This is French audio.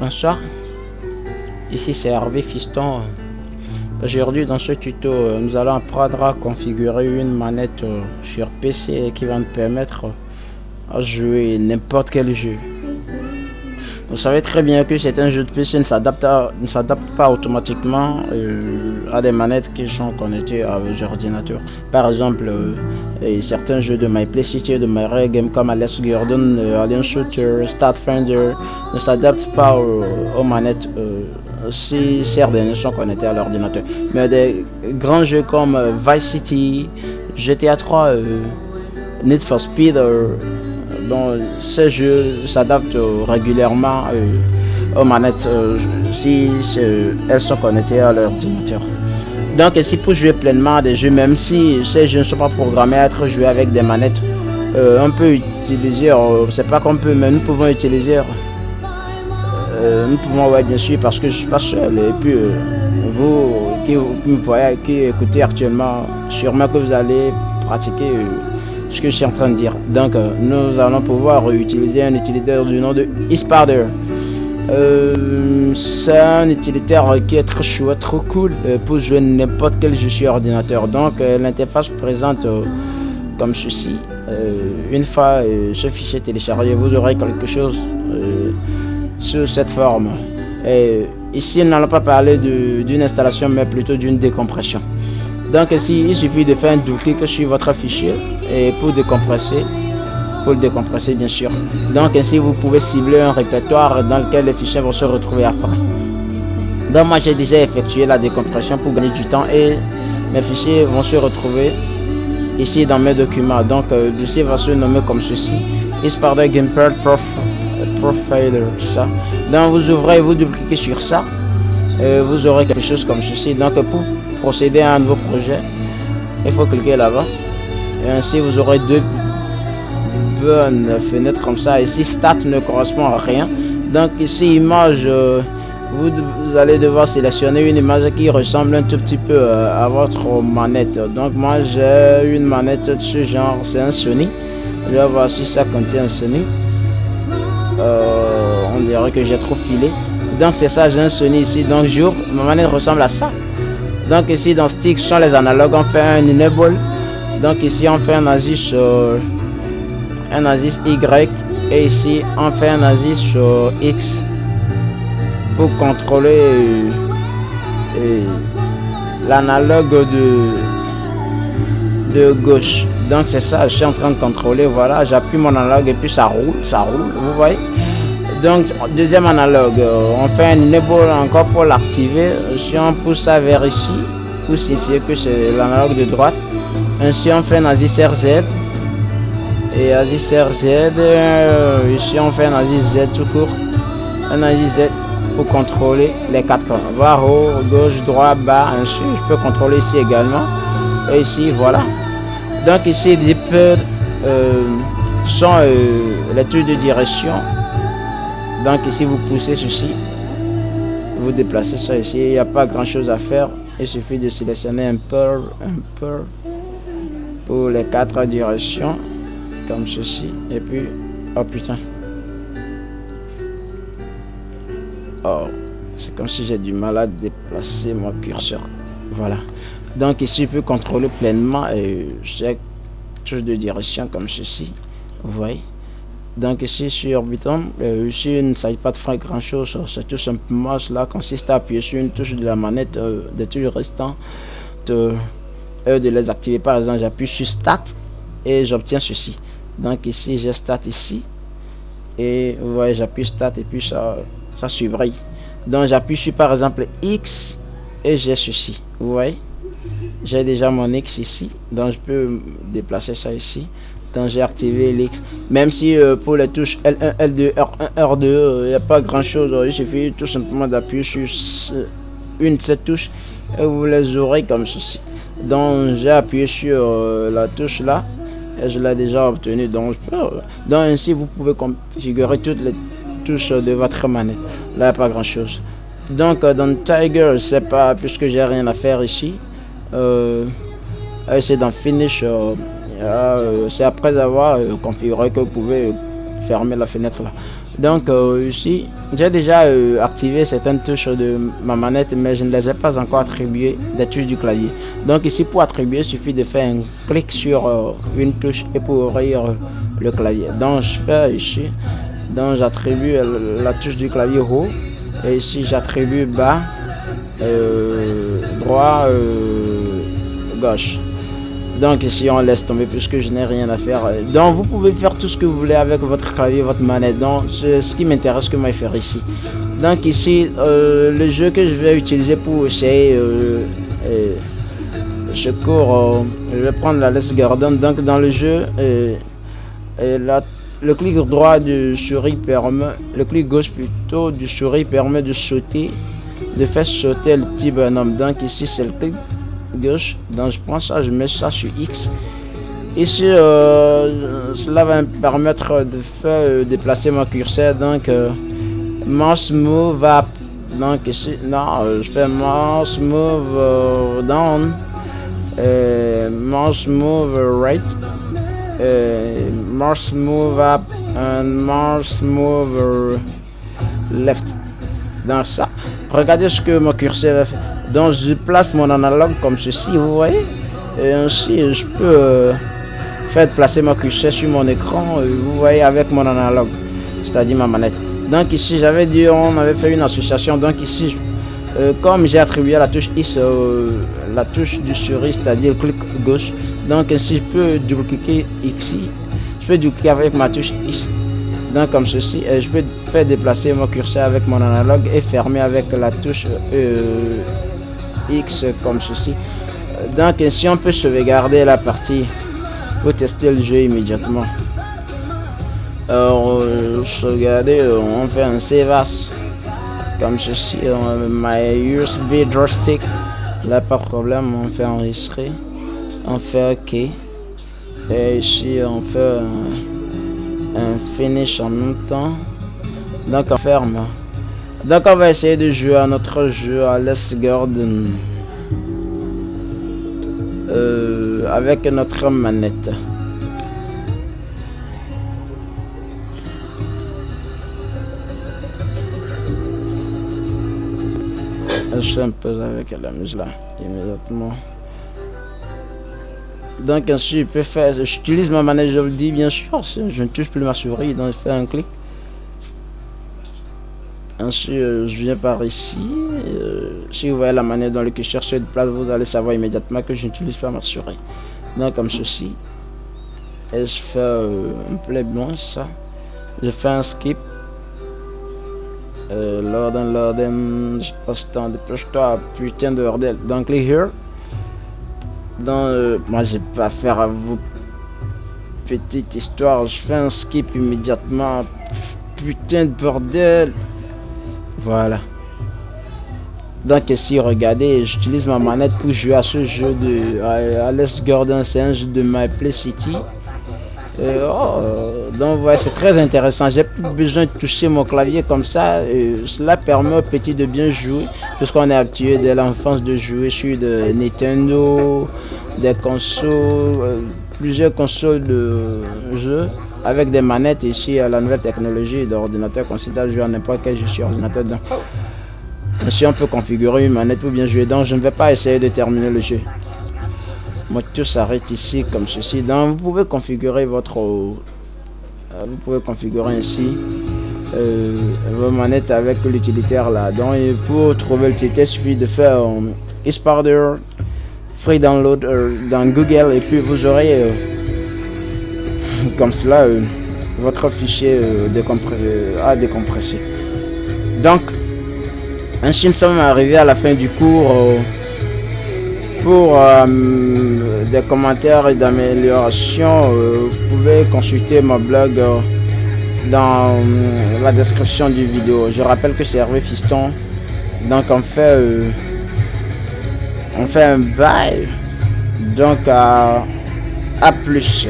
Bonsoir, ici c'est Hervé Fiston. Aujourd'hui dans ce tuto, nous allons apprendre à configurer une manette sur PC qui va nous permettre à jouer n'importe quel jeu. Vous savez très bien que certains jeux de PC ne s'adaptent pas automatiquement à des manettes qui sont connectées à vos ordinateurs. Par exemple, certains jeux de MyPlayCity, de MyRegame comme Alex Gordon, Alien Shooter, Starfinder ne s'adaptent pas aux manettes si certaines sont connectées à l'ordinateur. Mais des grands jeux comme Vice City, GTA 3, Need for Speed, donc ces jeux s'adaptent régulièrement aux manettes si elles sont connectées à l'ordinateur. Donc ici pour jouer pleinement à des jeux, même si ces jeux ne sont pas programmés à être joués avec des manettes, on peut utiliser, c'est pas qu'on peut, mais nous pouvons utiliser, nous pouvons, ouais bien sûr, parce que je suis pas seul, et puis vous qui me voyez, qui écoutez actuellement, sûrement que vous allez pratiquer ce que je suis en train de dire. Donc nous allons pouvoir utiliser un utilitaire du nom de eSparder. C'est un utilitaire qui est très chouette, trop cool pour jouer n'importe quel jeu sur ordinateur. Donc l'interface présente comme ceci. Une fois ce fichier téléchargé, vous aurez quelque chose sous cette forme. Ici nous n'allons pas parler d'une installation, mais plutôt d'une décompression. Donc ici il suffit de faire un double-clic sur votre fichier et pour le décompresser bien sûr. Donc ainsi vous pouvez cibler un répertoire dans lequel les fichiers vont se retrouver après. Donc moi j'ai déjà effectué la décompression pour gagner du temps et mes fichiers vont se retrouver ici dans mes documents. Donc le dossier va se nommer comme ceci, eSparder Gamepad Profiler, ça. Donc vous ouvrez, vous double-cliquez sur ça, vous aurez quelque chose comme ceci. Donc pour procéder à un nouveau projet, il faut cliquer là-bas et ainsi vous aurez deux bonnes fenêtres comme ça. Ici Start ne correspond à rien, donc ici image, vous allez devoir sélectionner une image qui ressemble un tout petit peu à votre manette. Donc moi j'ai une manette de ce genre, c'est un Sony. Je vais voir si ça contient un Sony. On dirait que j'ai trop filé, donc c'est ça, j'ai un Sony ici. Donc ma manette ressemble à ça. Donc ici dans stick sont les analogues, on fait un enable. Donc ici on fait un ASIS Y et ici on fait un ASIS X pour contrôler l'analogue de gauche. Donc c'est ça, je suis en train de contrôler. Voilà, j'appuie mon analogue et puis ça roule, vous voyez. Donc deuxième analogue, on fait un enable encore pour l'activer. Si on pousse ça vers ici pour signifier que c'est l'analogue de droite. Ainsi on fait un ASIS RZ et ASIS RZ. Ici on fait un ASIS Z tout court, un ASIS Z pour contrôler les quatre camps, voir haut, gauche, droit, bas. Ainsi je peux contrôler ici également et ici, voilà. Donc ici les peurs sont les trucs de direction. Donc ici vous poussez ceci, vous déplacez ça ici, il n'y a pas grand chose à faire, il suffit de sélectionner un peu pour les quatre directions comme ceci et puis oh putain, oh c'est comme si j'ai du mal à déplacer mon curseur. Voilà, donc ici je peux contrôler pleinement chaque chose de direction comme ceci, vous voyez. Donc ici sur Orbiton, ici il ne s'agit pas de faire grand chose, c'est tout simplement, cela consiste à appuyer sur une touche de la manette, des touches restantes, de les activer. Par exemple j'appuie sur Start et j'obtiens ceci. Donc ici j'ai Start ici et vous voyez j'appuie Start et puis ça surbrille. Donc j'appuie sur par exemple X et j'ai ceci, vous voyez, j'ai déjà mon X ici, donc je peux déplacer ça ici. Donc j'ai activé l'X, même si pour les touches L1, L2, R1, R2, il n'y a pas grand chose. Il suffit tout simplement d'appuyer sur une de ces touches et vous les aurez comme ceci. Donc j'ai appuyé sur la touche là et je l'ai déjà obtenu. Donc ainsi vous pouvez configurer toutes les touches de votre manette. Là il n'y a pas grand chose. Donc dans Tiger, c'est pas, puisque j'ai rien à faire ici, c'est dans Finish. C'est après avoir configuré que vous pouvez fermer la fenêtre là. Donc ici, j'ai déjà activé certaines touches de ma manette, mais je ne les ai pas encore attribuées des touches du clavier. Donc ici, pour attribuer, il suffit de faire un clic sur une touche et pour ouvrir le clavier. Donc je fais ici, donc j'attribue la touche du clavier haut, et ici j'attribue bas, droit, gauche. Donc ici on laisse tomber puisque je n'ai rien à faire. Donc vous pouvez faire tout ce que vous voulez avec votre clavier, votre manette. Donc c'est ce qui m'intéresse que moi faire ici. Donc ici le jeu que je vais utiliser pour essayer je cours, je vais prendre la Les Gordon. Donc dans le jeu le clic droit du souris permet, le clic gauche plutôt du souris permet de sauter, de faire sauter le petit bonhomme. Donc ici c'est le clic gauche, donc je prends ça, je mets ça sur X. Ici cela va me permettre de faire déplacer mon curseur. Donc mouse move up, donc ici non, je fais mouse move down, mouse move right, mouse move up and mouse move left. Dans ça, regardez ce que mon curseur va faire. Donc je place mon analogue comme ceci, vous voyez, et ainsi je peux faire placer mon curseur sur mon écran, vous voyez, avec mon analogue, c'est-à-dire ma manette. Donc ici j'avais dit, on avait fait une association. Donc ici comme j'ai attribué à la touche X la touche du souris, c'est-à-dire le clic gauche, donc ainsi je peux double-cliquer ici, je peux double-cliquer avec ma touche X, donc comme ceci, et je peux faire déplacer mon curseur avec mon analogue et fermer avec la touche X comme ceci. Donc ainsi on peut sauvegarder la partie pour tester le jeu immédiatement. Alors sauvegarder, on fait un save as comme ceci, my USB joystick, là pas de problème, on fait enregistrer, on fait OK, et ici on fait un finish en même temps. Donc on ferme. Donc on va essayer de jouer à notre jeu à Les Gordon avec notre manette. Je fais un peu avec la musique là immédiatement. Donc ainsi je peux faire, j'utilise ma manette, je le dis bien sûr, je ne touche plus ma souris, donc je fais un clic. Ensuite je viens par ici, si vous voyez la manette dans laquelle je cherche de place, vous allez savoir immédiatement que je n'utilise pas ma souris. Donc comme ceci, et je fais un play bon ça, je fais un skip, Lorden, je passe temps, dépêche-toi, putain de bordel. Donc click here. Donc moi j'ai pas affaire à vos petites histoires, je fais un skip immédiatement, putain de bordel. Voilà. Donc ici regardez, j'utilise ma manette pour jouer à ce jeu de à Les Gordon, c'est un jeu de My Play City. Donc ouais, c'est très intéressant, j'ai plus besoin de toucher mon clavier comme ça, cela permet aux petits de bien jouer puisqu'on est habitué dès l'enfance de jouer sur de Nintendo, des consoles, plusieurs consoles de jeux avec des manettes. Ici à la nouvelle technologie d'ordinateur considère jouer à n'importe quel jeu sur ordinateur. Donc ici on peut configurer une manette pour bien jouer, donc je ne vais pas essayer de terminer le jeu. Moi tout s'arrête ici comme ceci. Donc vous pouvez configurer votre vous pouvez configurer ainsi vos manettes avec l'utilitaire là. Donc pour trouver l'utilitaire, il suffit de faire eSparder free download dans Google, et puis vous aurez comme cela votre fichier à décompresser. Donc ainsi nous sommes arrivés à la fin du cours. Pour des commentaires et d'amélioration, vous pouvez consulter mon blog dans la description du vidéo. Je rappelle que c'est Hervé Fiston. Donc on fait un bail. Donc à plus.